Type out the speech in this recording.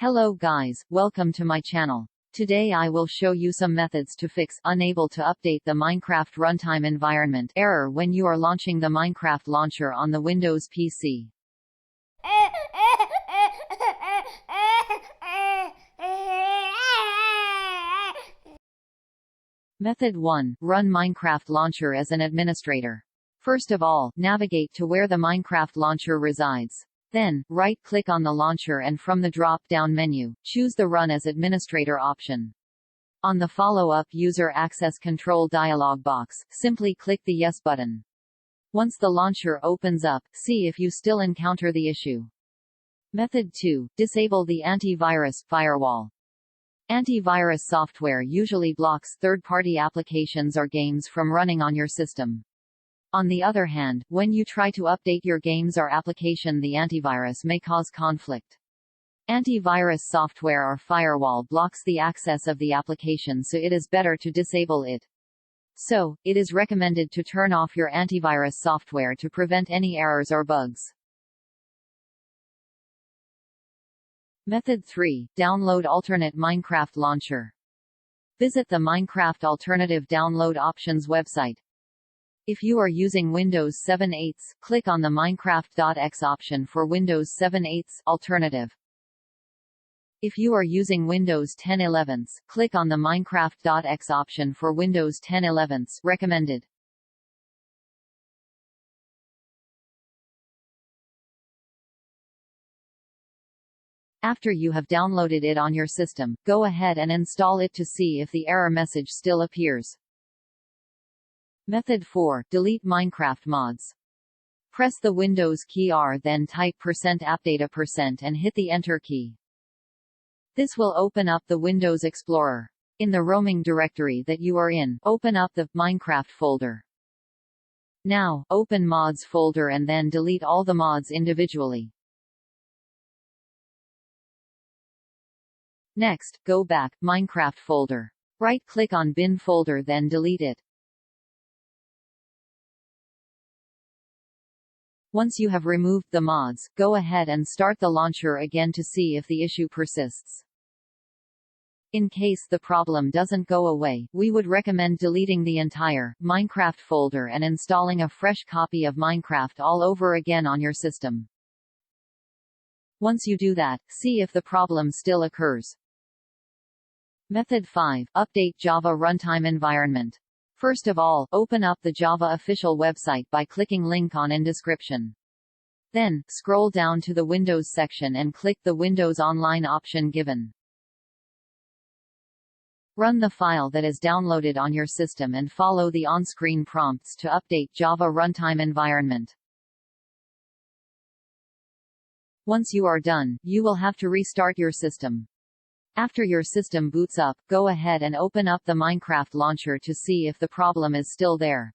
Hello guys, welcome to my channel. Today I will show you some methods to fix unable to update the Minecraft runtime environment error when you are launching the Minecraft launcher on the Windows PC. Method 1. Run Minecraft launcher as an administrator. First of all, navigate to where the Minecraft launcher resides. Then, right-click on the launcher and from the drop-down menu, choose the Run as Administrator option. On the Follow-up User Access Control dialog box, simply click the Yes button. Once the launcher opens up, see if you still encounter the issue. Method 2. Disable the antivirus Firewall. Antivirus software usually blocks third-party applications or games from running on your system. On the other hand, when you try to update your games or application, the antivirus may cause conflict. Antivirus software or firewall blocks the access of the application, so it is better to disable it. So, it is recommended to turn off your antivirus software to prevent any errors or bugs. Method 3. Download alternate Minecraft launcher. Visit the Minecraft Alternative Download Options website. If you are using Windows 7/8, click on the Minecraft.exe option for Windows 7/8 alternative. If you are using Windows 10/11, click on the Minecraft.exe option for Windows 10/11 recommended. After you have downloaded it on your system, go ahead and install it to see if the error message still appears. Method 4. Delete Minecraft mods. Press the Windows key R, then type %appdata% and hit the Enter key. This will open up the Windows Explorer. In the roaming directory that you are in, open up the Minecraft folder. Now, open Mods folder and then delete all the mods individually. Next, go back, Minecraft folder. Right-click on Bin folder, then delete it. Once you have removed the mods, go ahead and start the launcher again to see if the issue persists. In case the problem doesn't go away, we would recommend deleting the entire Minecraft folder and installing a fresh copy of Minecraft all over again on your system. Once you do that, see if the problem still occurs. Method 5. Update Java runtime environment. First of all, open up the Java official website by clicking link on in description. Then, scroll down to the Windows section and click the Windows Online option given. Run the file that is downloaded on your system and follow the on-screen prompts to update Java runtime environment. Once you are done, you will have to restart your system. After your system boots up, go ahead and open up the Minecraft launcher to see if the problem is still there.